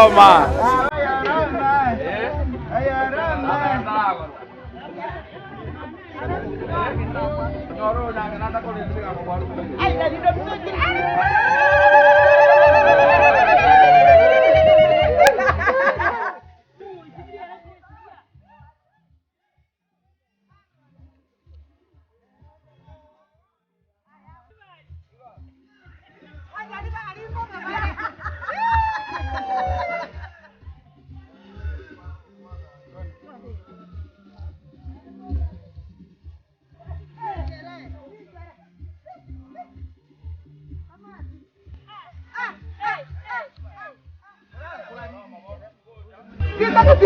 Roma.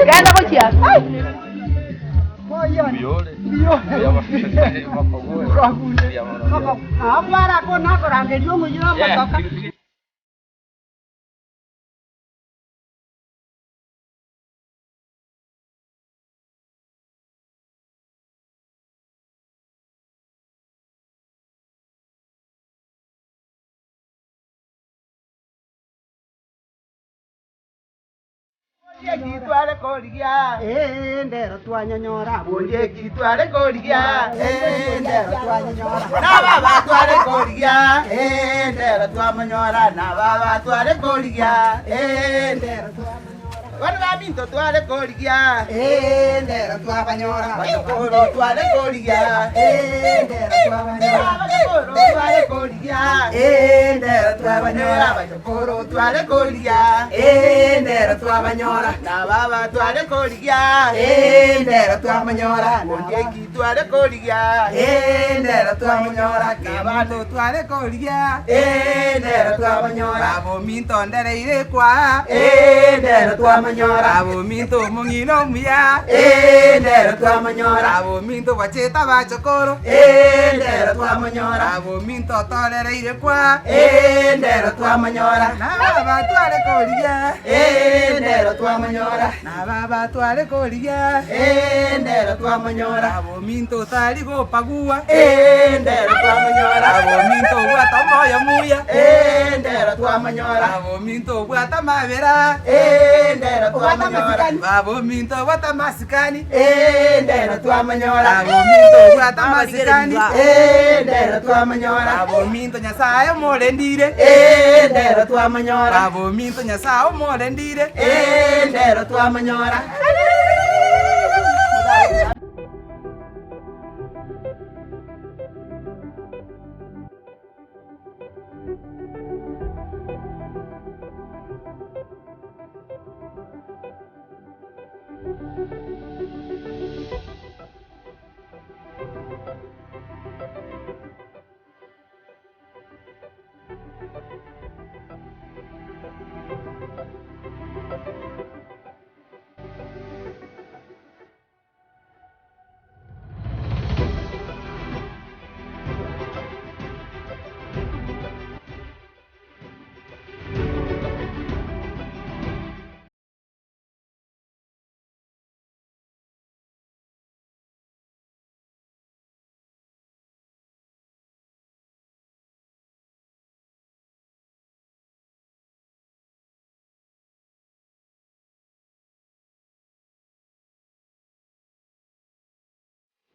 Ganda ko siya. Ay! Para ko na ko rangen yo mo yo pa. Kitwale koligia, ndero twanyonyora. Bonje kitwale koligia, ndero twanyonyora. Na baba twale koligia, ndero twamanyora. Na baba twale koligia, ndero twamanyora. Wana baminto twale koligia, ndero twamanyora. Bakoro twale koligia, ndero twamanyora. Bakoro twale koligia, ndero twamanyora. Bakoro twale koligia, ndero twamanyora. Na baba twale koligia, ndero twamanyora. Bonje kitwale koligia, ndero twamanyora. Kebanto twale koligia, ndero twamanyora. Abo minto ndere ire kwa, ndero twamanyora. Abo minto mongino mia, ndero twamanyora. Abo minto bacheta bachokoro, ndero twamanyora. Abo minto tolere ire kwa, ndero twamanyora. Na baba twale koligia, ndero twamanyora. Na baba twale koligia, ndero twamanyora. Abo minto tali go pagua, ndero twamanyora. Abo minto bwata moya muya, ndero twamanyora. Abo minto bwata mavera, ndero twamanyora. Abo minto bwata masikani, ndero twamanyora. Abo minto bwata masikani, ndero twamanyora. Abo minto nyasaye molendire, ndero twamanyora. Abo minto nyasaye molendire, ndero twamanyora.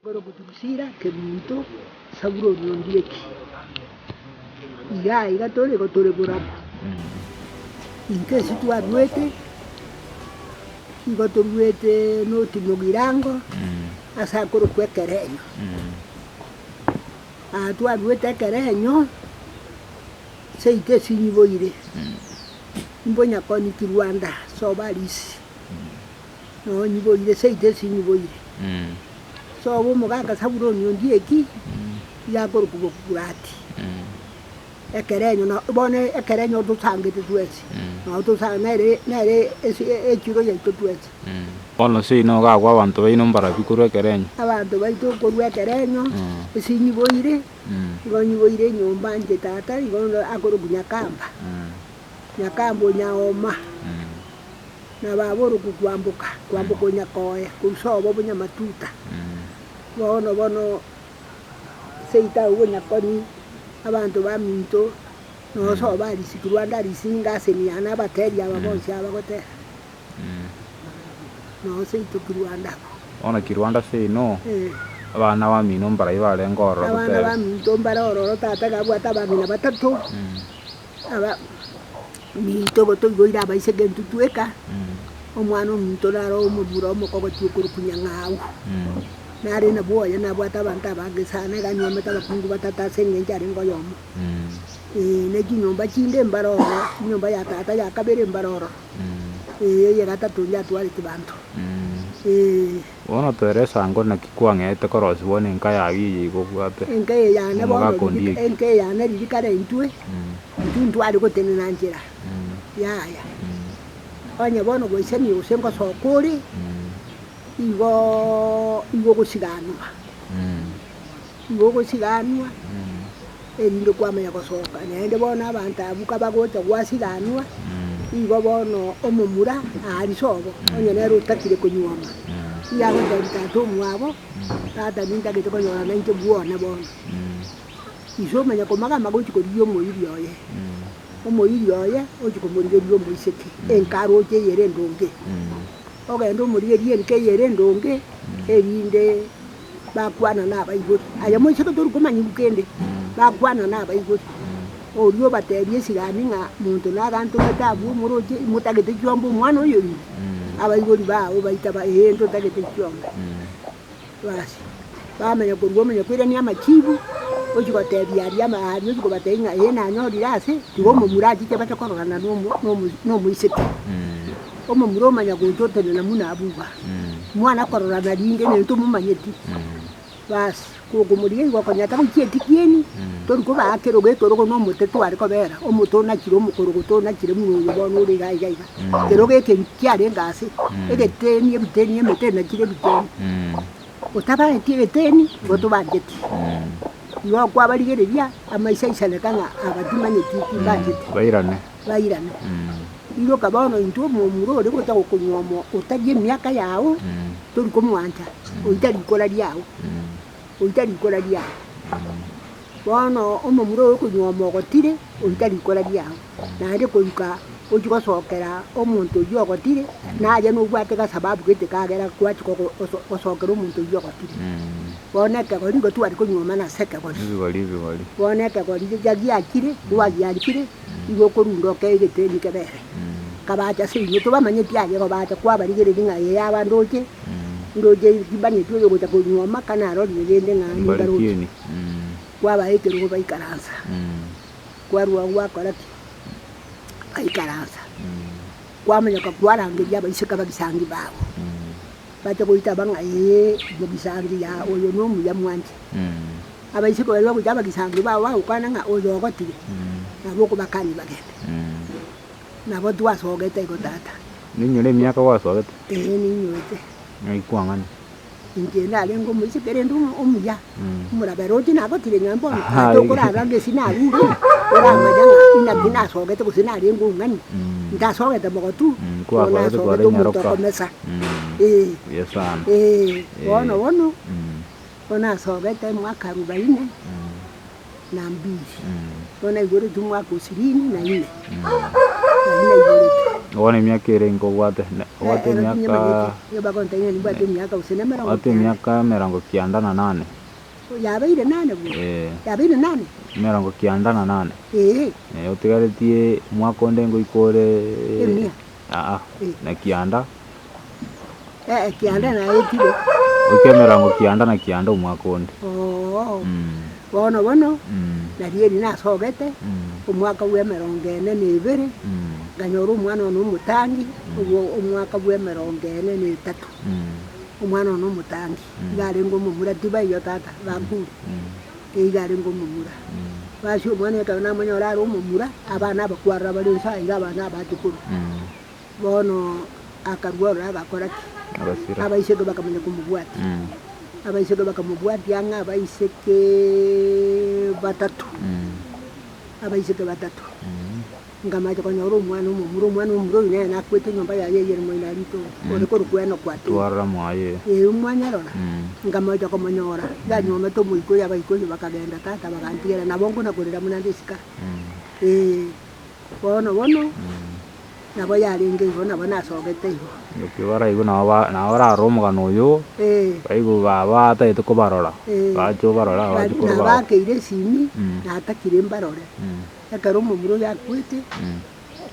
Goro kutusira keminto saburo nyondieki. Iga tole gotore burapo. Inke situ adwete. Igoto ruete no timogirango. Asa koro kwekerenyo. Tu adwete kerenyo. Seite sinyiboire. Mbonya koni kirwanda sobalisi. No nyiboire seite sinyiboire. So abo muganga saburo nyondieki ya goro kuburati. Ekerenyo na bone ekerenyo dusangite twese. No dusangere nere ekiro yaito twese. Bono si no ga kwa bantu baino mbara bikuru ekerenyo. Abantu baito koru ekerenyo sinyiboire. Igonyiboire nyomba nje tata igono agoro bunyakamba. Nyakambo nyaoma. Na baboro kukwambuka nyakoya kusobo bunyamatuta. Bono seita ugo nyakoni abantu baminto no so bali sikirwanda risinga seniana bateria babonse abagote no se itukirwanda ona kirwanda se no abana ba mino mbara ibare ngoro abana ba mito mbara ororo tata gabwata bamina batatu aba mito goto goira baise gentutueka omwana omuntu naro omuburo omukogoti okurukunyang'awu nari na boya nabwata abantu abagesana ganyometa bakungu batatase ng'enjari ngoyomo nekinyumba kinde mbaroro kinyumba ya tata ya kabere mbaroro ye gatatu njatwarite bantu Bona Teresa ngo na kikwang'ete korosi wone nka yagiye igobwate enke yana bono enke yana ririkare intwe ntuntu ari gotene na njira yaya onye bono goiseni usengo sokuri igo gusiganwa erinde kwamenya gosoka nende bona abantu abuka bagocha gwasiganwa igo bono omumura ari sobo onye nero utakire kunyoma yago tatu mwabo tata ninda gete konyora nanje buona bono iso menya komaga magochi ko dio moyiri oye omoyiri oye ochi komurige dio moiseke enkaro che yere ndonge ogendo muri eri nke yere ndonge erinde bakwana nabaigori aya moiseke toru komanyi bukende bakwana nabaigori orio baterie sigani nga muntu nagantu batabu muroje mutagete kyombo mwana oyo abaigori bawo baita ba endo tagete kyombo basi bamenya kurwomenya kwirania machibu ochi batebia aria mahari ochi batenga yena nyori rase tigo mumuraji ke batakorana no muiseke omo muromanya guntotene na muna abuba mwana kororana ringe ne ntumumanyeti basi kugumurie igokonyata gukieti kieni tonko bakero getoro no mutetu ariko bera omutona kiro mukorogoto na kire muyo bono uri gaiga kero geke kiare ngase egeteni ebiteni emetena kire biteni utaba eteni goto bageti yo kwa baligereria amaisha isanekanga abadimanyeti bageti bairane iro kabono into mumuro ore gota gokunyomo utagie miaka yao tori komwanja uitari kola yao bono omumuro okunyomo gotire uitari kola yao nande koyuka ojuko sokera omuntu yogotire naje no gwateka sababu gete kagera kwachiko osokera omuntu yogotire boneka gori gotu ari kunyoma na seka gori boneka gori jagi akire duagi akire igo korundo kegete nikebere kabacha sinye to bamanyeti aje bacha kwa barigere dinga yaba ndoje kibanye tuyo gocha kunyoma kana ro rigende ngani baruti kwa baike rugo baikaransa kwa ruwa wakora baikaransa kwa manya ka kwarangeria baiseka bagisangi bawo bacha goita banga bagisangi ya oyo no mu ya mwanje abaiseko bari baguja bagisangi bawo ukana nga oyo gotire nabo kubakani bagende nabo twasogete igotata ninyore myaka wasogete ninyurete naikwangana ingenda lengo musikere ndu omuya muraberoti nagotire nyambo adokorara ngesinari oramajanga inagina sogete kusinari lengo ngani ndasogete mogotu kwa sogete mutokomesa yesana wono ona sogete mwaka 40 na 2 ona igore tu mwaka 24 Wone miaka irengo wate miaka yoba kontenya ni bate miaka usenemera wate miaka merango kiandana 8 yabaire 8 yabaire 8 merango kiandana 8 utigaretie mwaka ondengo ikore na kianda kianda na etiro merango kianda na kianda umwaka onde bono narieri nasogete umwaka wa 42 ganyoro umwana no mutangi umwaka wa 43 umwana no mutangi gare ngo mumura tiba yo tata bakuru gare ngo mumura basho umwana kana manyora ro mumura abana bakwara bari nsa abana batukuru bono akarwara agakora abaiseke bakamenya kumugwati abaiseke bakamugwati anga abaiseke batatu ngamaje konyoro umwana umuro ine nakwete nyumba ya yeye moina rito oriko rukweno kwatu twara mwaye umwanya rona ngamaje komonyora ya nyuma to muiko ya baiko bakagenda tata bakantigera nabongo nakorera munandisika bono nabo yarenge igo nabo nasogete igo ukibara igo nabo bararomogana oyo baigo baba ataete kobarora bacho barora bacho korora nabakeire simi natakire mbarore ekero omomura oyo akwete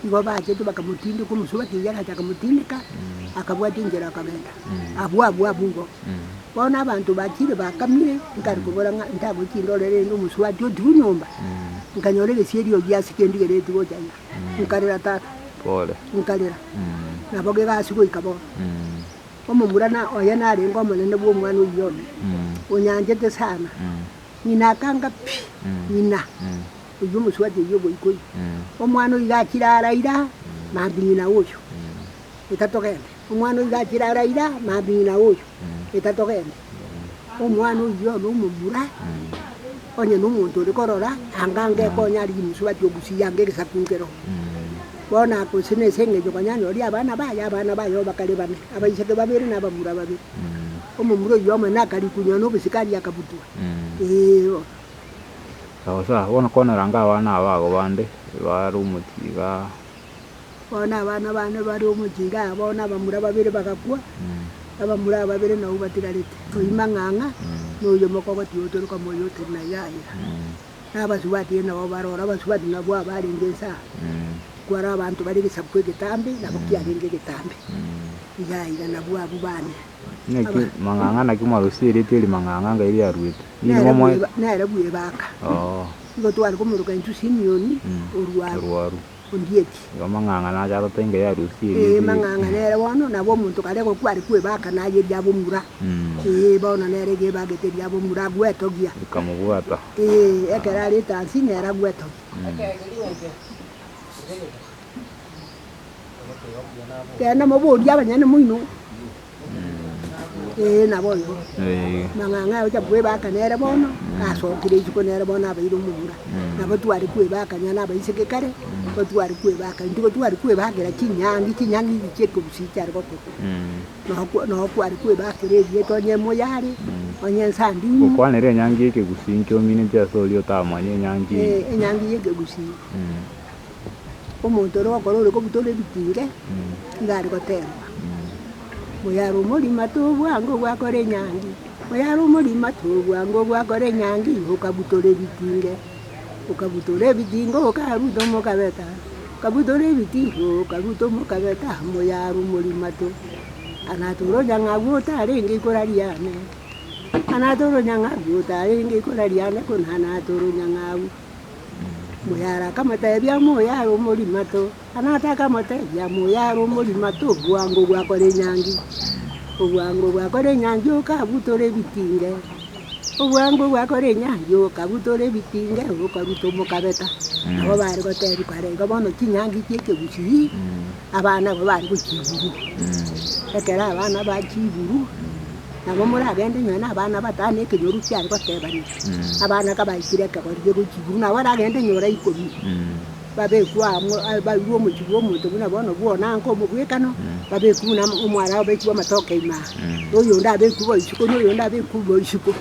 igo bachete bakamutindika omusubati iga agachaka mutindika akabwata enchera akabenda abwo igo bono abanto bachire bakamire nkari kobora ntagochindorere ende omusubati otigu nyomba nkanyorere sierio giasikendigereti gochanya nkarera tata nkarera nabo gegasi goika bono omomura oyo narenga omonene bwa omwana oyo onyanchete sana nyina akanga pi nyina oyo omusubati oyo goikoyo omwana oyo gachira araira mambi nyina oyo etatogende omwana oyo gachira araira mambi nyina oyo etatogende omwana oyo nomomura onye n'omuntu ori korora anga ngekonya ari omusubati ogusiya ngegesakungero bona akusine sengejo kanyanya ori abana bayo bakale bane abaiseke babiri n'abamura babiri omomura oyo omwe nakari kunywa n'obusikari akabutua sawa bona koneranga abana abago bande bari omutiga bona abana bane bari omutiga bona abamura babiri bagakwa abamura babiri nabo batirarete oima ng'ang'a n'oyo mokogoti otoroka moyo tena yaira n'abasubati nabo barora abasubati nabo abarenge ensa kwara abantu bari gisabwe getambe nabo kiarenge getambe yaira nabo abo bane neki mang'ang'a nakimwarusiri tiri mang'ang'a ngairi arwete narebwe baka igo twari kumuruka intu simioni orwaru ondieti igo mang'ang'a nacharo tenge yarusiri mang'ang'a nere bono nabo omonto karego kwari kwebaka nayeria bomura bono nere gebageteria bomura gwetogia ikamubwata ekero ari etansi nere gwetogia kenda moboria abanyene moino nabo igo mang'ang'a ocha kwebaka nere bono asokire isiko nere bono abaire omomura nabo twari kwebakanya nabaiseke kare ko twari kwebaka ndigo twari kwebakera kinyangi chiekobusi chari gokoko no kwari kwebakera erie tonye moyare onye nsandi okwanere enyangi ekegusi nkiomine ntiasori otamanya enyangi yekegusi omonto orogokora ore kobutora ebitinge igari gotemba moyaro omorima tobwango gwakora enyangi moyaro omorima tobwango gwakora enyangi okabutora ebitinge okaruta omokabeta kabutora ebitingo okaruta omokabeta moyaro omorima to anatoro nyang'abu otarenge ikora riane anatoro nyang'abu otarenge ikora riane kona anatoro nyang'abu moyara kamatebia moyaro omorima to anataka matebia moyaro omorima to obwango gwakora enyangi okabutora ebitinge obwango gwakora enyangi okabutora ebitinge okaruta omokabeta nabo bari gotebi kwarenga bono kinyangi kiekegusi abana bo bari gochiburu ekero abana bachiburu nabo moragende nywe n'abana batano ekenyoru kiari gotebania abana kabaikire ekegori gochiburu nabo aragende nyora 10 babekwamo bairwo omochibu omonto buna bono bwonanga omobwekano babeku buna omwana babeku amatoke ima oyo ndabeku boisiko noyo ndabeku boisiko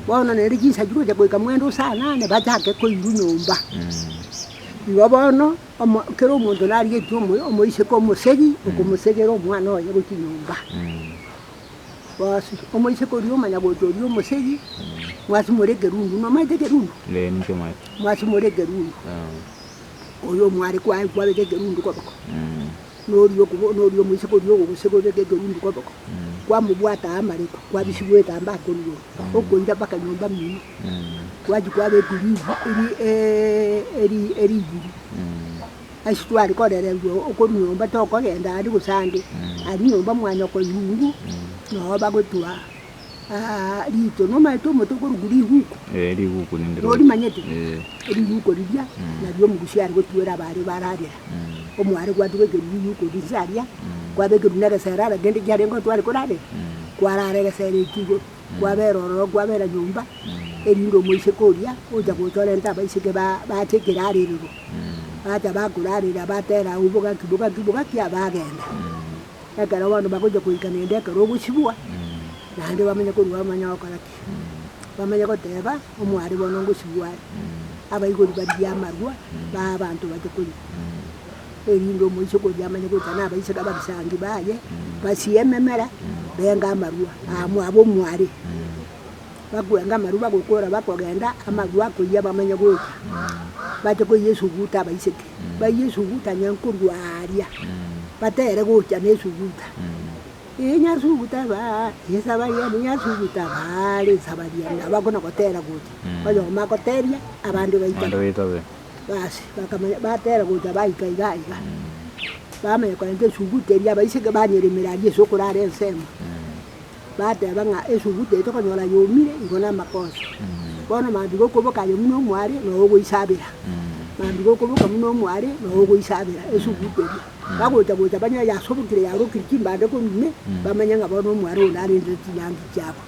bono nere gisa jugo jagoika mwendo sana ne bajake koiru nyomba igo bono kero omonto nari etumo omoisiko omosegi okomosegera omwana oyo gokinyomba basi omoisiko rio manya gotori omosegi mwasi moregerundu no maite gerundu le ni kemai mwasi moregerundu oyo mwari kwabeke gerundu koboko norio moisiko rio gogosego beke gerundu koboko kwamubwata amareko kwabisibweta mbakoriyo okoira mpaka nyomba mino kwaji kwabekurivu eri igiri asitwari korererwo okori nyomba tokogenda ari gusande ari nyomba mwanyoko yungu no bagotua rito no maito motokoruguri huko riguko nindiro ori manyete riguko rirya na ryo mugushi ari gotuera bari bararira omwari gwatuge riguko risaria kwabeke runega serara gende gyarengo twari korare kwararega sere kigo kwaberoro kwabera nyumba erindo moise koria oja gotore ntaba isike batekera ariro ata bakurarira batera ubuga kibuga kya bagenda ekara wano bakoja kuikana ndeka rogusibwa nande bamenya ko bamenya okoraki bamenya ko teba omwari bono ngusibwa abaigori baria amarua babantu batekuri erindo moiso kuria amanye gutana abaisega babisangi baye basiememera benga amarua abo mwari bagwenga amarua bagukora bakogenda amarua kuya bamanye guta bateko Yesu guta abaiseke ba Yesu guta nyankuru aria batere guta nesu guta Yesu guta ba yesabaria Yesu guta bale sabaria abagona kotera guta bayo makoteria abandi baita basi bakamanya batera guta baika igaiga bamenya kwende suguteria baiseke banyerimira Yesu kurare ensema bate banga esugute to konyola yomire ngona makosa bona mandigo kuboka yomuno mwari no gwisabira mandigo kuboka muno mwari no gwisabira esuguteria bagota banya yasobukire yarukiriki mbande ko mine bamanya ngabona mwari unari nditi yangi cyabo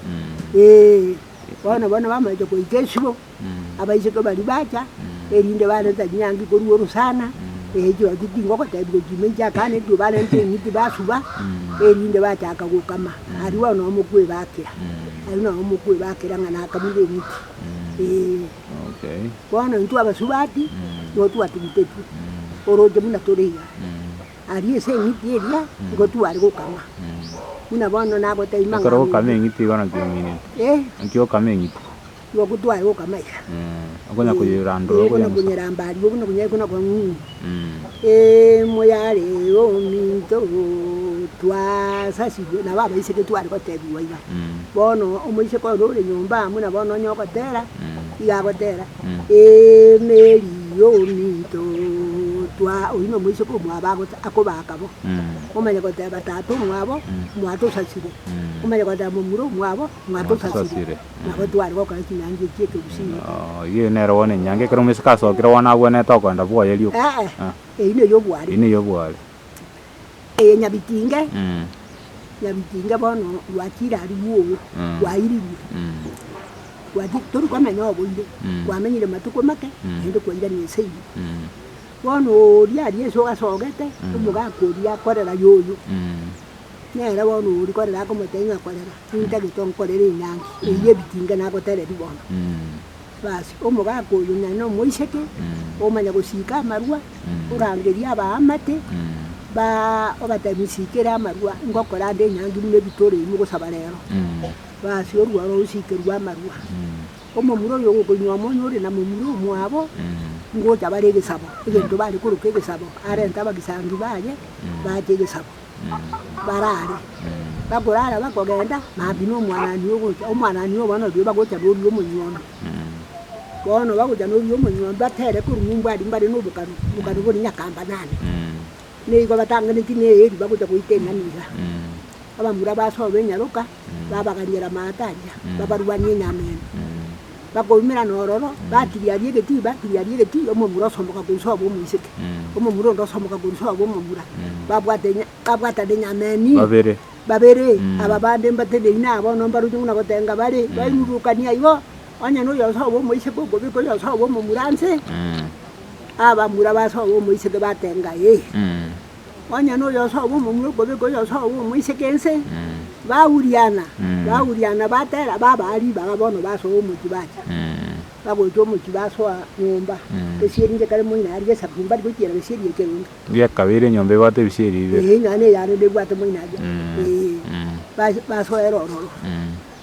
bona bamaje ko ikesho abayiseko bali bacha erinde bana tanyangi ko ruwo sana ejo agidingo ko tabigo jimeja kane dio bana ntengiti basuba erinde bacha akagukama ariwa no mukwe bakira ari no mukwe bakira ngana akamule miti okay bona ntu abasubati no tu atitetu oroje muna toreya ari ese miti eria ngo tu ari gukama muna bona nabo taimanga ko kame ngiti bana kimini nkyo kame ngiti yo kutwa yo kama akonya kuyirando akonya kunyeramba yo kuno kunyekuna kwa moyale yo minto twa sasi na baba iseke twari kotebi waiga bono omoise ko rore nyumba muna bono nyoko tera iga gotera meri yo minto twa oino moise ko mwabago akobaka bo omanya koteba batatu mwabo mwato sasire omanya koteba mumuro mwabo mwato sasire nabo twari ko kandi nyange kike businga ye nero wone nyange kero misika so kero wana bwene to kwenda bwo yelio ine yo bwari nyabitinga nyabitinga bono wakira ari wo wairi wadi turu kwa menyo boinde wamenyire matuko make ende ko ira ni sei bono ria so gasogete umuga ko ria korera yoyo nera bono uri korera ko mutenga korera nta giton korera inyangi iye bitinga nako tere di bono basi umuga ko yunya no moiseke omanya gusika marua urangeria baamate ba obatabisikera amarua ngokora nde nyangi mune bitore imugo sabarero basi orwa rusikerwa marua omomuro yo kunywa monyore na momuro mwabo ngo jabarege sabo egento bali kurukege sabo arenta bagisangi baje baje sabo barare bagorara bakogenda mabino mwana niyo omwana niyo bana byo bagocha no byo munyono bono bagocha no byo munyono batere ku rumumba ari mbari no bukano buri nyakamba nane nigo batanga nitine eri bagocha kuitena niga abamura baso benyaruka babaganyera matanja babarwanye nyamen bagomera nororo batiriya yegeti omumura somoka kunsobo muiseke omumura ndosomoka kunsobo omumura babwata de nyameni babere ababande mbatede inabo nombaru tuna gotenga bari bayurukania ibo anya no yosobo muiseke gobiko yosobo omumuranse abamura basobo muiseke batenga anya no yosobo omumura gobiko yosobo muisekense bauriana batera babali bagabono baso umukibacha baboto umukibaso nyumba eshirinje kale moina ari sabumba gukira beshiri yekerundo bya kabere nyombe bate bishiri ibe ngane yare de bwate moina baso eroro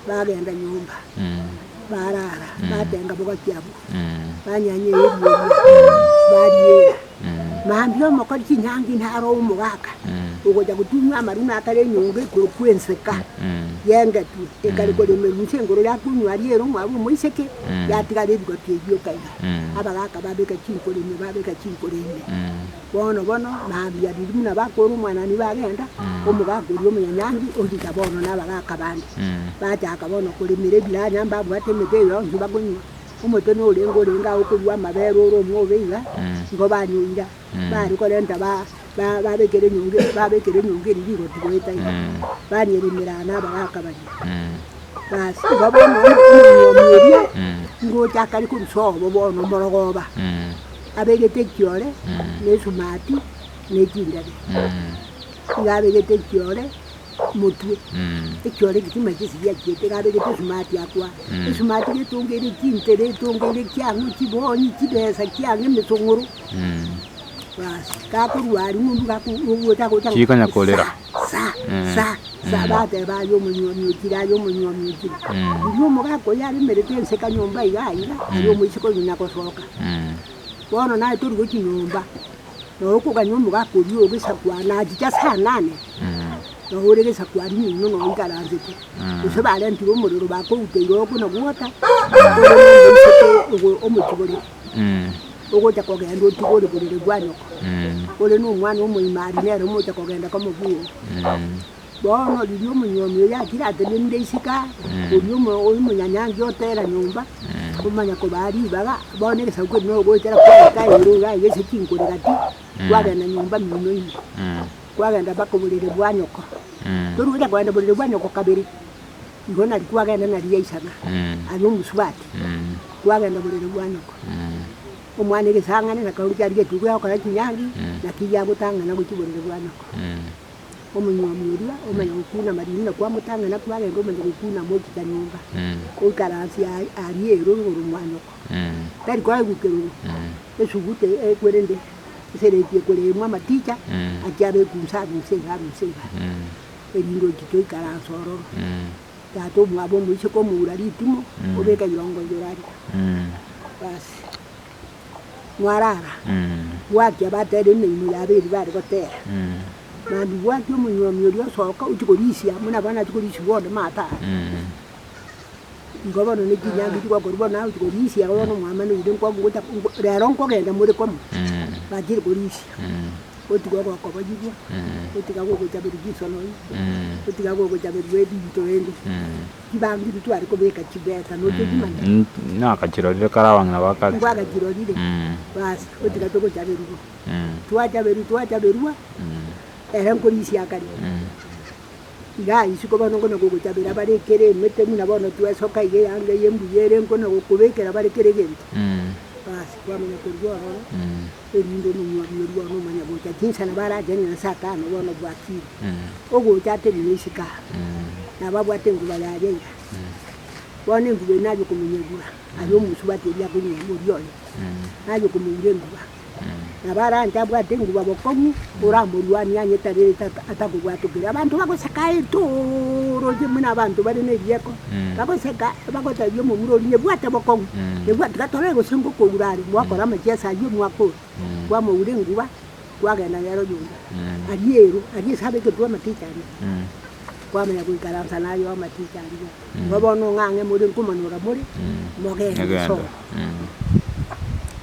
bagenda nyumba barara batenga boka kyabo banyanye yebo bariye mambyo mokor kinyangi ntaro umugaka ugoja gutumwa maruna atare nyonge ko kwenseka yenga tu ekari ko de mense ngoro ya kunywa riero mwabu moiseke yatigare bigo tebyo kaiga abagaka babeka kinko de babeka kinko de bono nambya dirumuna bakoro mwana ni bagenda umugaka uri omunyanyangi ojita bono nabagaka bandi bataka bono kuri mire bilanya mbabu batemete yo nzibagonywa umuto no lengo lenga ukubwa mabero ro mwobeira ngo banyuira bari ko lenta babekere nyonge riro tigoita bari erimirana bakabanye basi babona umweria ngo cyakari ku rusobo bono mborogoba abegete cyore ne sumati ne kindade ngabegete cyore mutwe ekyore kitima kisiya kite gabe kite smart yakwa smart kitungere kintere tungere kyangu kibonyi kidesa kyangu misunguru bas kakurwari mundu kakuwota kota kikanya kolera sa bate ba yo munyo kira yo yo mugako yari meretense kanyomba igaira yo mwishiko nyako soka bono na turi go kinyomba no ko kanyomba gako yo gisakwa na jasa nane no urege sakwa ni no ikaranzete so bale ntiro umuriro bako uteiro ko no guota omukibori ogoja kogenda otigore gorere gwanyoko ole no mwana omuyimari nero moja kogenda kama buo bono lilio munyomi ya kira tene ndesika olio munyanyangi otera nyumba kumanya ko bari baga bone kesakwe no gotera kwa kairo ga yese kinkore gati kwagenda nyumba mino ine kwagenda bako burere bwanyoko toruja kwagenda burere bwanyoko kabiri ngona kwagenda na liyaisana anu muswati kwagenda burere bwanyoko omwana gesangane na kauri kari getugo yakora kinyangi na kijya gutanga na gukiburire bwanako omunyomuria omanya gukuna marina kwa mutanga na kwage ngomanya gukuna moki kanyumba ukaransi ariero urumwanyoko tari kwa gukero esugute ekwerende sereti ekore mwa maticha akyabe kumsaga msenga erindo kito ikaransoro tato mwabo mwisho ko muralitimo obeka yongo yorari basi mwarara wake abatere n'ibintu yabiri bari gotera nandi wake umunyomi uri soka ukikorisia muna bana kikorisi bone mata ngobono ne kinyangi kwa koribona ukikorisia ngobono mwamane uri kwa nguta rero nkogenda muri komu bagire korisia otigogo ko bajibwa otigago ko tabiri gisono otigago ko tabiri wedi toende kibangi bitu ari ko beka kibeta no tekimanya na kachirorire karawanga bakati kwa kachirorire basi otigago ko tabiri tuajaberua enkorisi akari iga isiko bano kono ko tabira bare kere mete muna bono tuesoka ige yange yembuyere kono ko kubekera bare kere gente basi kwa mwana kurwa erindo munyo no manya bocha kinsa na bara jeni na saka no bono bwaki ogo chate nisika na babu atengu balaje bone ngube naje kumunyegura ayo musubati ya kunye muriyo naje kumunyegura na bara ntabwa atengu babokomu urambo lwani anye tarere atakugwatukira abantu bakosakaye roje muna abantu bari nebiyeko bakoseka bakota byo mu murori nebwate bokomu nebwate katore go sembo ko urari mwakora majesa yo mwako kwa mu urenguba kwagenda yaro yunda ariye sabe ke twa matichani kwa menya kuikaranza nayo amatichani ngobono ngange muri kumanura muri mogenda so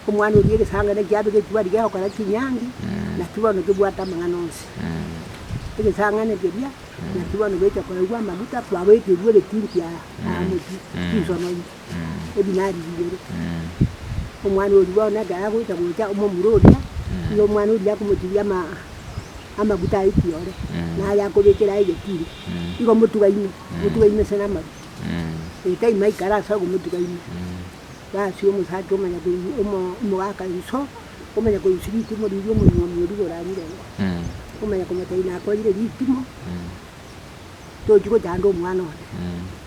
kumwana uri gesanga ne kyabe ke twari gaho kala kinyangi na kibono kibwata manganonsi gesanga ne kebya na kibono becha kwa rwa mabuta kwa beke rwele tinkia amuti kisono ebinari bibere umwana uri bona ga yakwita kucha umumuroria iyo mwana uri yakumutiya amabuta ikiyore na yakobekera igekiri iko mutugaine sana mabi ekai mai karasa gumutugaine basi umusato manya ko umwaka iso umenya ko isiriti muri yo munyomi uri gorarire umenya ko mataina ko ire ritimo to jiko jando mwana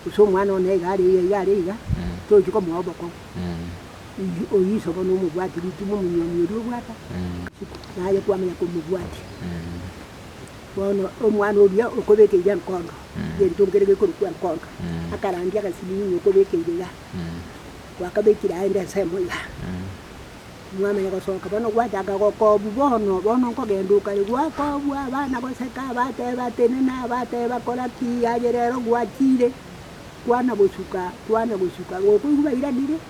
uso mwana one gari to jiko mwoboko oyiso bono mubwati ritimo munyomi uri bwata naye kwamenya ko mubwati bono omwana uri okobeke jan kondo yento ngerege ko kwa kondo akarangia kasini okobeke ira wakabekira aende semo ya mwana yakosoka bono gwataga ko bono ko genduka igwako bwa bana goseka bate nena bate bakora ki agerero gwakire kwana gusuka gokuba iranire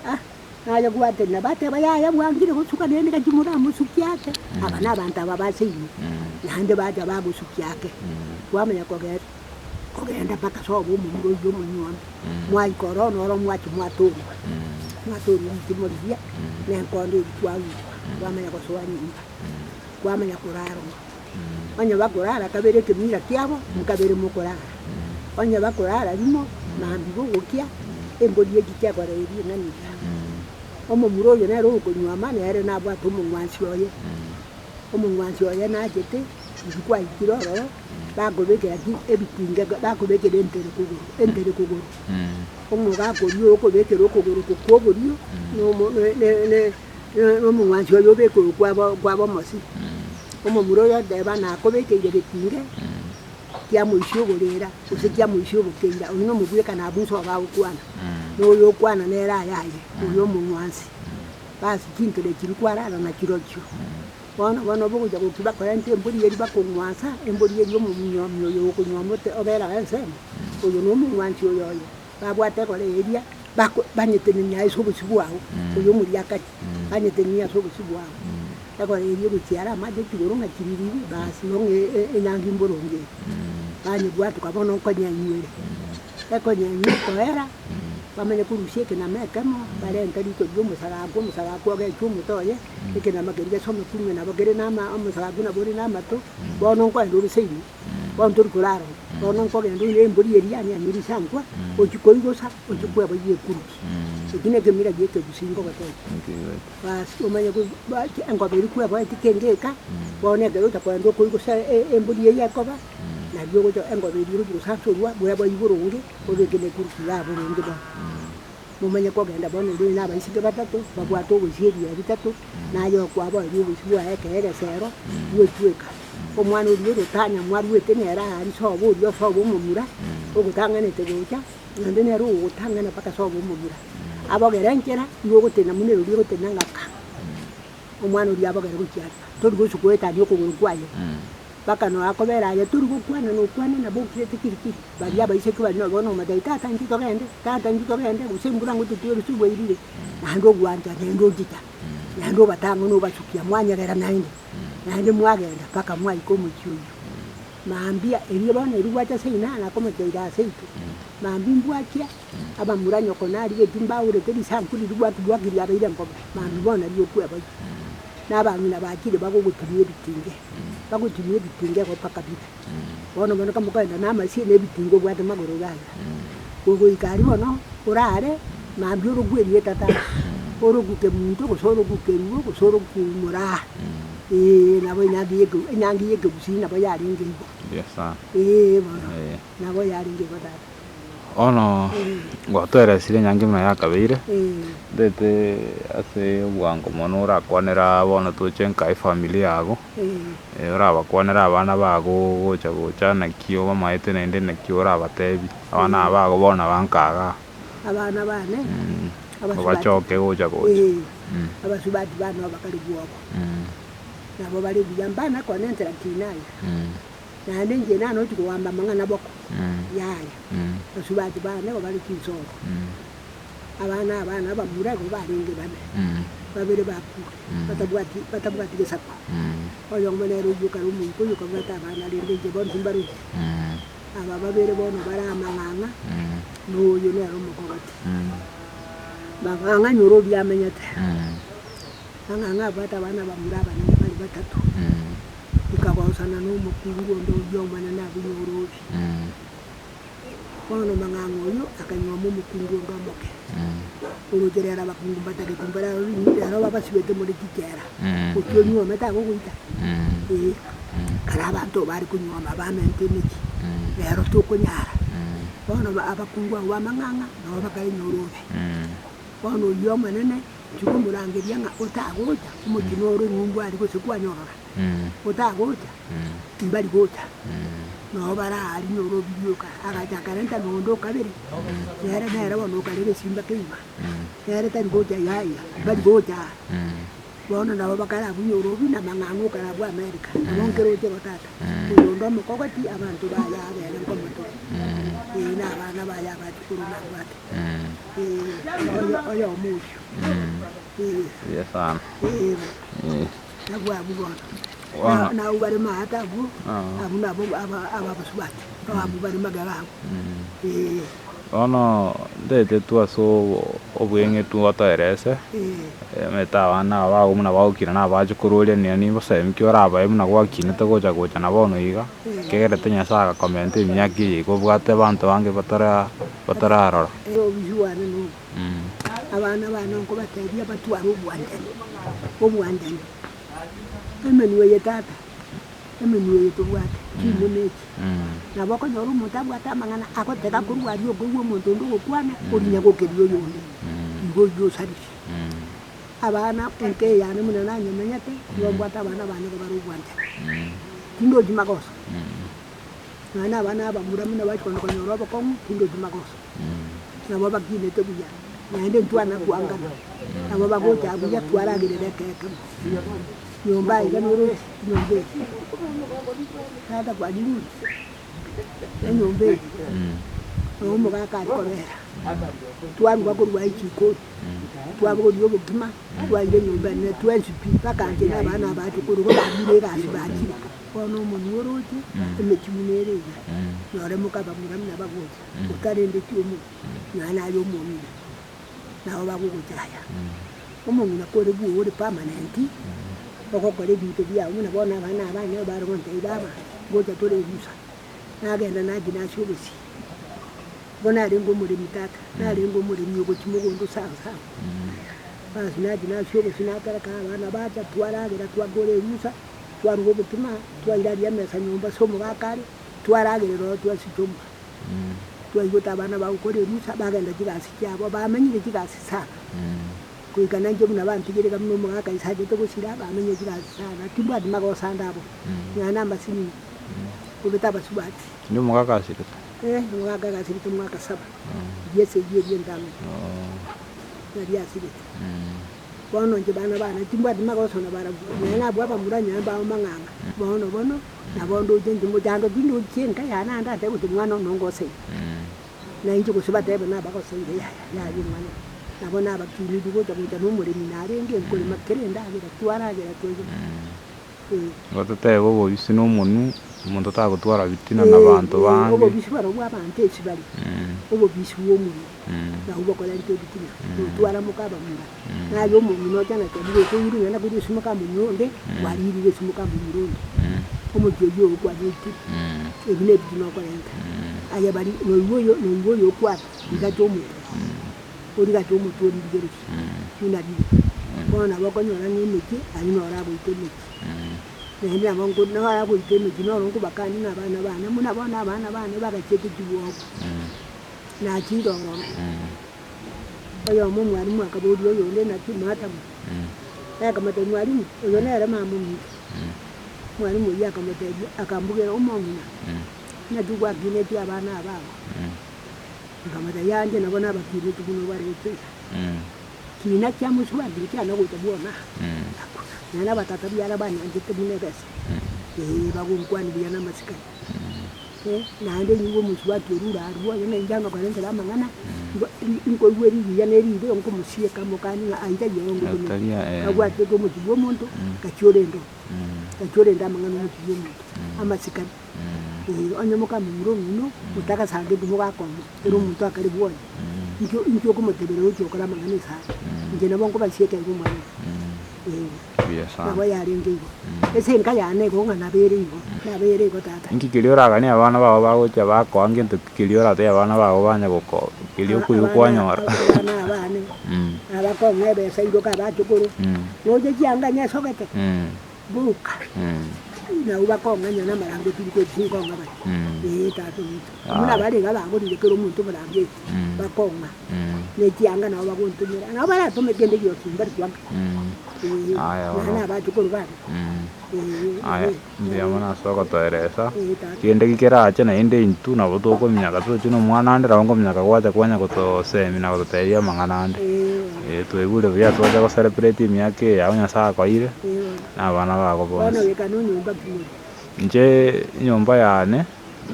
nayo gwate na bate bayaya mwangire gusuka nende kajimura musuki yake abana abantu ababasini nande baje bagusuki yake kwamenya kogenda paka sobo mu yo munyona mwai korona oro mwachi mwaturu timorisia nenkondo twawu kwamenya koswani kwamenya kuraro onye bakurara kabere kimira kyabo mukabere mukurara onye bakurara limo nambigo gokia embodie kikyakora eri nani omo muroyo nero kunywa mane ere nabwa tumu mwansi oye najete ikwa ikiroro bakobekera ebitinga bakobekera entere kuguru omuga korio okobekera okuguru kukoborio n'omung'wansi oyo obekere kwaba mosi omomuro oyo deba nakobekeire bitinge kia mwisho gorera use kia mwisho bokeira oyo nomubweka nabunso bagukwana n'oyo okwana nera yaye oyo omung'wansi basi kinkere kiri kwarara na kirokyo bono bogoja gokiba korente embori yeri bakong'wasa embori yeri omumunyomi oyo okonyomote obera bensemo oyo n'omung'wansi oyo babwate goreria banyetenenia ase obosi bwao oyo omuriakati banyetenenia ase obosi bwao egoreria gochiara amate kigoro ng'a kiriribi basi nong'e enyangi mboronge banyebwatuka bono nkonyanywere ekonyanywe koera bamenye kurusia ekenama ekemo barenta riko ria omusagaku ogecha omotoye ekenama keri gesome kurwe nabo kere omusagaku nabo ore namato bono nkoenda oruseini bono tori koraro bono nkogenda oire embori eri yanyanyiri sankwa ochikoigosa ochikweba yekuruki eki nekemira giekegusingo gotete basi omanye engobe eri kweba etikengeka bono ekero otakoenda okoigosa embori eri ekoba nabio gocha engobe eri ogosasorwa bweba iboronge obeke nekuruki yabo renge bono mumenye kogenda bono ori nabaisike batatu babwate obosi eria bitatu naye okwaba ori obosi bwaekeeresero bwetweka omwana orio orotanya mwarwete nera ari sobo orio sobo omomura ogotanganete gocha nande nero ogotangana paka sobo omomura abogere nkera igo ogotena munero orio ogotena ng'aka omwana orio abogere gochiara tori gosukoetania okogoro kwaye baka no akobera ya turi gukwana no kwana na bokirete kirikiri bari abaiseke bari no bono madai tata ngitogende gusembura ngo tutiro subweirire nando gwanja nendo jita nando batango no basukia mwanyagera nainde mwagenda paka mwaiko mukyuyu maambia eriyo bono erigwacha seina na komoteira seitu maambi mbwakia abamuranyo konari etimbaure teri sankuri rigwakiri abaire mpoba maambi bono riyo kweba n'abamina bakire bagogutumye bitinge bagutumye bitinge ko paka bibi bono kamukaenda n'amasi n'ebitingo bwate magoro gaga gogo ikari bono urare maambi orogwerie tata oroguke muntu gosoro gukeruo gosoro kumura nabo inangi yeke busina bo yaringe ibo yesa bono nabo yaringe batata ono gwatweresire nyangi muna yakabeire ndete ase obwango mono orakwanera bono toche nkai familia yago orabakwanera abana bago gocha nakio bamaete naende nakio orabatebi abana bago bono bankaga abana bane bachoke gocha abasubati bano bakari bwabo nabo bari biyambana konentera kinayo nande nje nano chikuwamba mangana boko yaya basubati bane bari kinsoro abana bamura go baringe bane babere bapu batabwati gesako oyo ngomero yuka rumu ko yuka bata bana linde je bon timbaru aba babere bono bara manganga no yo ne romo ko bati banganga nyoro byamenyete banganga bata bana bamura bari batatu ikabawusana n'umukungu ndo byomana nabunyorobi bono mangango yo akanywa mu mukungu ngamoke urugerera abakungu batake kumbara aro babasibete muri kigera ucyonywa meta go guita karaba to bari kunywa mabamente niki rero to kunyara bono abakungu wa manganga no bakari nyorobi bono yo manene chikumurangiria nga otagoja umukino uri mungu ari kusikwanyorora otagoja mbali goja no bara ari nyoro biyoka agaja karenta nondo kabiri nere wono kalebe simba kima nere tan goja yaya mbali goja bono na bakara bunyoro bina mangango kara bwa America nonkero je batata ndo mukogati abantu baya abere komoto na abana baya batikuru na bwate oyo musho yesa nabwa bubona na ubare mahata bu abuna ababasubati abu bari magara ono ndete twaso obwenge twataerese meta bana bago muna bagukira na bajukururia ni bosemi oraba muna gwakine togocha na bono iga kegerete nyasaga komenti myaki ko bwate bantu bange batararora bijuane no abana nko bateria batwara obwandani emenuwe yetata emenuwe yetobwate chimuneki nabo konyora omonto abwate amang'ana agotega korwaria okoigwa omonto onde ogokwana orinya gokeria oyonde igo igo osaririe abana ente yane muna nanyemenyete igo mbwate abana bane go barobwante tindoji magoso nana abana abamura muna bakondo konyora obokong'u tindoji magoso nabo bakinete buya naende ntwana kwangana nabo bagocha buya twaragirire keke nyumba iga nuru nyumba nada kwa jini nyumba omo gaka korera twaruga kurwa ikiko twabugo yogo kima twaire nyumba ne twensipi bakanje n'abana batu kurugo babire gasi bakira ono umuntu woroje emekimunere nore mukabamura mna bagoje utarende cyumu nana yo muntu naho bagugujaya umuntu nakore buwo permanent okokore bintu bya umuntu bona abana abanye baronte ibaba goja tore yusa nagenda naji nashubusi bona ari ngo muri mitata nari ngo muri myugo kimugondo sasa basi naji nashubusi nataraka abana baja twaragira twagore yusa twarugo butuma twairaria mesa nyumba somo bakari twaragira ro twasituma twayigota abana bakore yusa bagenda kigasi cyabo bamenyire kigasi sana kuigana nje muna bantigire kamwe mwaka isaje to gusira bamenye kigasi sana tibwa dimagosa ndabo nyana mbasini kubita basubati ndio mwaka kasiri mwaka kasiri to mwaka saba yese yeye ndamo nari asiri bono nje bana tibwa dimagosa na bara nyana bwa bamuranya ba manganga bono na bondo nje mujando dindu chenka yana ndate kuti mwana nongose na inje kusubate bana bakose ya mwana nabona abakiri dugo tabuta numuri minarenge nkole makerenda agira twaragira toje Watataye bobo bisi n'umuntu umuntu atagutwara bitina n'abantu bange bobo bisi barobwa abantu ekibali bobo bisi w'omuntu naho bakora into bitina twara mukaba mura nayo umuntu no cyana cyabire ko yiri na kuri sumuka mu nyonde wariri sumuka mu nyonde umujojo kwa niti ebine bitino kwa yenta aya bari no yo kwa igajomu uriga tomu tori bigere ina di bona bakonyora n'imiki ari nora bw'itemiki nende amango na bw'itemiki no ngo bakani n'abana muna bona abana bane bagakete kibuo na chindoro oyo mu mwarimu akabodi oyo nde na timata yakamata mwarimu oyo nere mamu mwarimu yakamata akambugera umomuna na dugwa gineti abana ababo ngamata yanje nabona abakiri tukuno baretse kina kya muswadi kya nago tabona nana batata byara bana ngite bunebese bagumkwani byana masika nande nyingo muswadi rura arwo yene njanga kwa nende lamangana ngo weri yaneri ndo ngo musiye kamokani aida yongo agwate go mujibo muntu kachorendo amangana mujibo muntu amasika onyomoka murungu utaka sange gumugakomo ero muntu akari bwone icyo kumutebera cyo kora manganisa nje nabo ngo bashiyete ngumwana nabo yarengeyo ese nkayane ko nabere ko tata inki kiliora gani abana babo bagocha bakwange nto kiliora te abana babo banya goko kilio kwanyora abana abakomwe bese idoka bachukuru noje cyanganya sokete buka na ubakonga nyana marango tiko tsingo ngaba tatu muna bali ngaba ngo ndikero muntu marango bakonga ne tianga na bagontumira na bara to megende yo timbari kwanga na ba tukuru ba ndia mana soko toeresa kiende kikera acha na ende intu na botoko myaka to chino mwana ande rango myaka kwata kwanya koto semina koto teya mangana ande tuegure bya twaje ko celebrate myake yaonya saa kwa ile na bana bako bonse nje nyumba yane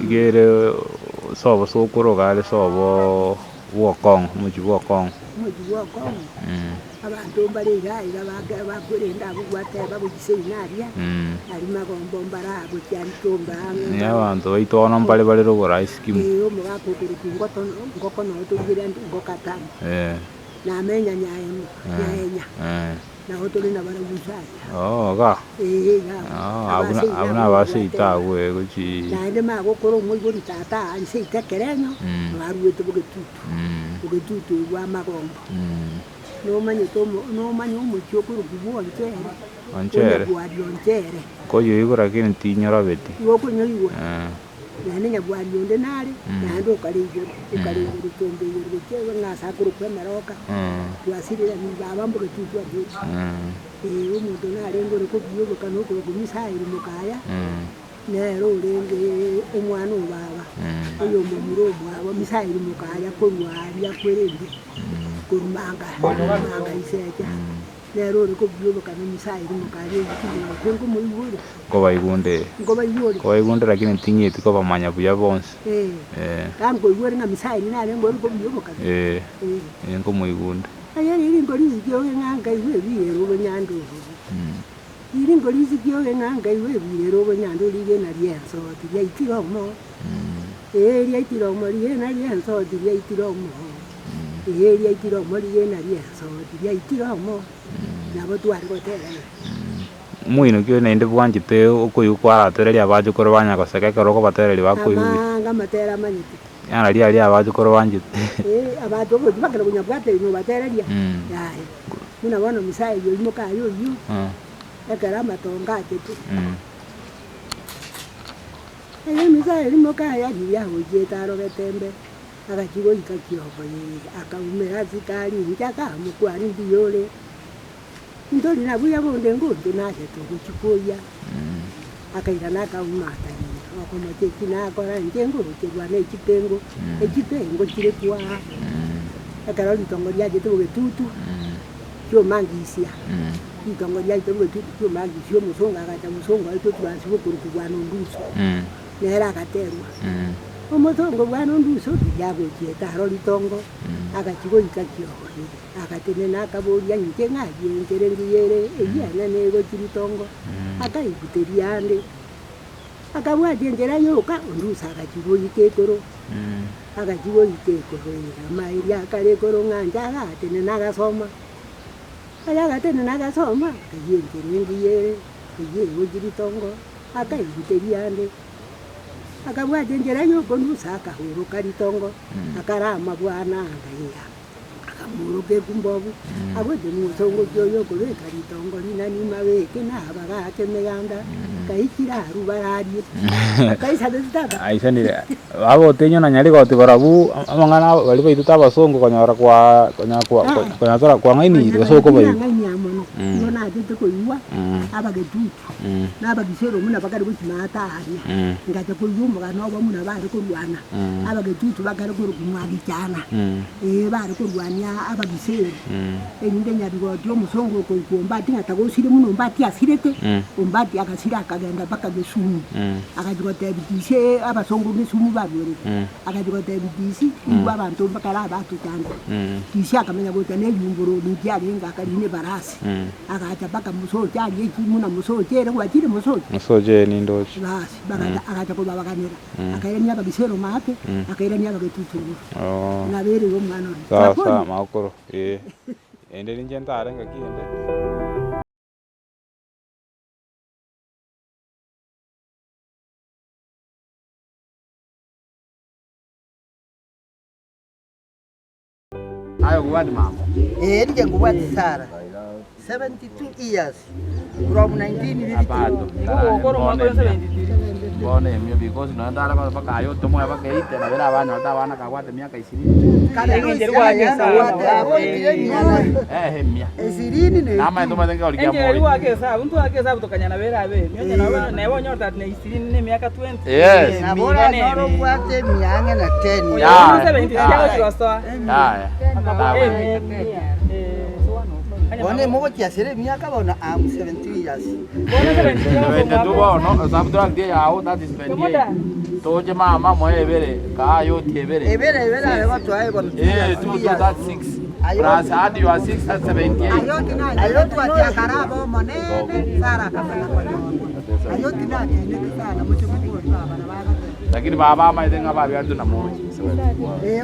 igere sobo sokoro gale sobo wokong muji wokong abantu bari gaira bakurenda bugwate babugiseinaria ari magombo mbara bucyantumba ni abantu baitona mbali bali rogora ice cream mugako kuri ngoko no tugira ngokata na menya nyanya na hoteli na bara busaya ga abuna base itawe guchi na ende magokoro muy buri tata ari se itakerenyo baruete bugetutu wa magombo no manyo umucyo kuri kubonye onchere bwari onchere koyo igo lakini tinyora beti igo kunyoigwa nani nyabwari onde nare nandi ukariguru tumbe iguru kewe ngasa kurukwe meroka twasirira ni baba mbuga tutwa tuti umuntu nare ngoro ko biyogo kanoko gumisayiri mukaya nero urenge umwana ubaba uyo mumuro bwabo misayiri mukaya kurwari akwerende kurumanga iseja nero uri ko biyogo kana misayiri mukaya ngo muibure ko baigunde lakini tingeti ko bamanya buya bonse kango igore nga misayiri nare ngo uri ko biyogo kana ngo muigunde ayari iri ngo rizigyo nganga iwe biyero banyando iri ngo rizigyo nganga iwe biyero banyando lige na rienso tiya itiromo eri itiromo lige na rienso tiya itiromo eri itiromo lige na rienso tiya itiromo nabo twari gotera mwino kyo nende bwanjite okuyu kwaratereria abajukuru banya goseka roko batereri bakuyu nga matera manyite yana ria abajukuru banjite abantu bo bakara kunyabwate no batereria yae muna wana misai yo imoka yo ekara matonga ketu misai imoka ya dia hoje taro betembe akachigo ikakiobo akaumera zikali njaka mukwari ndiyole ndori na buya bonde ngode naje tukuchukoya akaira nakaumata wakomote kinakora njengo kirwa ekitengo kire kwa akara litongo lyaje tugetutu cyo mangisia litongo lyaje tugetutu cyo mangisia musonga akata musonga alito twasibo kurukwana nduso nera akaterwa omotongo bwana nduso yago kieta haro litongo akachigo ikakyo akatene nakaboria nje ngaje ngere ngiyere eyana nego kiritongo akaikuteriande akabwati njera yoka ndusa akachigo ikekoro akachigo ikekoro amairi akarekoro nganja atene nagasoma ayagatene nagasoma kayengere ngiyere kayego kiritongo akaikuteriande akabwati njera yoko ndusa akahuru karitongo akarama bwana ngaya muroke kumbobu agode musongo byoyo kole karitongo lina ni mabeke na abagate meganda kaikira rubarari kaisa desitata aisanire abo tenyo na nyali gote barabu amangana bali baitu tabasongo konyora konyora kwa ngaini gasoko bayi nona dite ko yuwa abagetutu na bagisero muna bakari kuchimata ari ngate ko yumba kanoba muna bari ko rwana abagetutu bakari ko kumwagi cyana bari ko rwanya abagisero enyinde nyabigo dio musongo ko kumbati atagosire muno mbati asirete umbati akasira akagenda baka gesumu akajigote bidise abasongo gesumu babore akajigote bidisi abantu bakara abatu cyane disi akamenya gote ne yumburo ni byari ngakarine barasi akaja baka musoje ari kimuna musoje rwa kire musoje ni ndoje basi baka akaja ko babaganira akayenya abagisero mate akayenya abagetutu na bere yo mwana sasa makoro ende ninjenta arenga kiende ayo kuwadi mama ndike kuwadi Sara 72 years from 1952 bone mio because no ndara kwa baka ayo tomo ya baka ite na vera abana atabana kakwate miaka 20 kale ngerwa yesa mia 20 ne nama ndo madenga olikia moyo ngerwa wake sababu mtu wake sababu tokanyana vera abe mwenye na wewe nyota ni 20 ne miaka 20 yes na bora noro kwate mianga na 10 ya 70 yako tuwasoa Bone mogo kiasere miaka bona am 70 years. Bone 70 years. Tu bono sababu tu dia yao that is 28. Toje mama mo ebere ka yo ti ebere. Ebere alego to ai bon. Tu that 6. Plus add you are 6 at 78. Ayo tu atia karabo monene Sara kafanya kwa nyondo. Ayo tina ni sana mchukuru bana bana. Lakini baba mai denga baba yandu na moyo.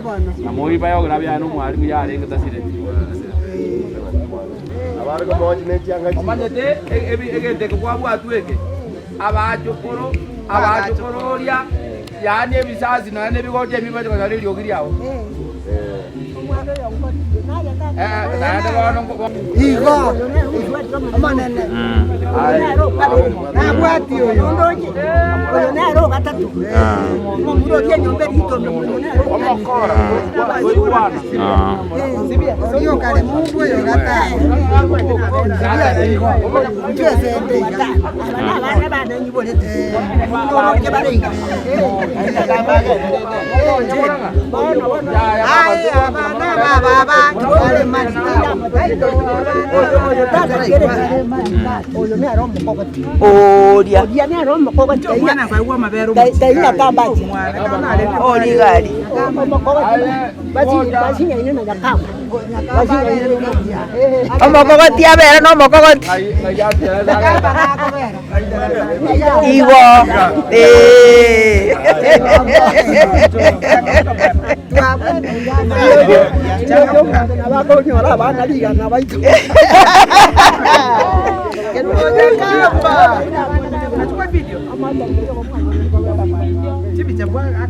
Bwana. Na moyo bayo na bya no mwalimu yare ngatasire. Abarga moji nechi angaji. Omanyete egende kwa bwatu ege. Abajukuru ria yani ebisazi na ne bigoje bibaje kwa riri ogiri yawo. Igo amanene nabwati oyo oyo nero gatatu mumuro nyombe ritondo nero omokora iyo kale mungu oyo gatatu cyese abana bana nyibolete ke barenga ai abana baba bale mali oyo nero mukogoti oria nero mukogoti Mwana kwa maberu. Daina kambaji. Oli gari. Basi nyine na kama. Basi nyine. Omokogoti abera no mokogoti. Iwo. Abakonyora abana liga nabaito. Nachukua video. Chibi cha bwana.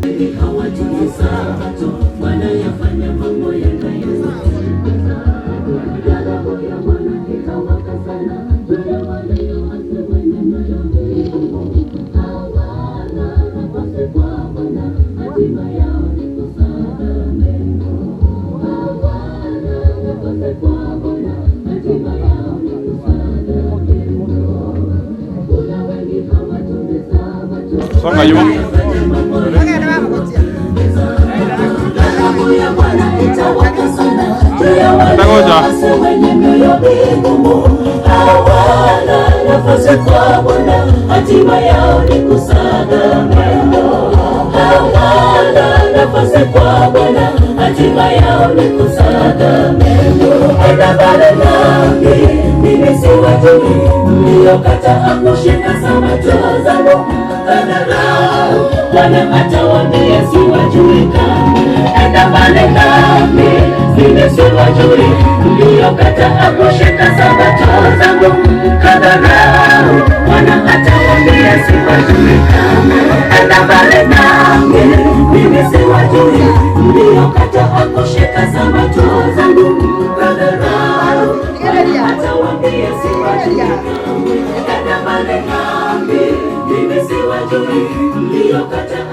Songa nyuma. Ngoja. Hawana nafasi kwa Bwana, hatima yao ni kusaga meno. Hawana nafasi kwa Bwana, hatima yao ni kusaga meno. Enda mbali nami, mimi siwajui, mliokataa kushika sabato zangu. Kadharau, Bwana atawaambia siwajui kamwe. Enda mbali nami, mimi siwajui, mliokataa kushika sabato zangu. Kadharau, Bwana atawaambia siwajui kamwe. Enda mbali nami, mimi siwajui, mliokataa kushika sabato zangu. Kadharau, Bwana atawaambia siwajui kamwe. Enda mbali nami, mimi siwajui, mliokataa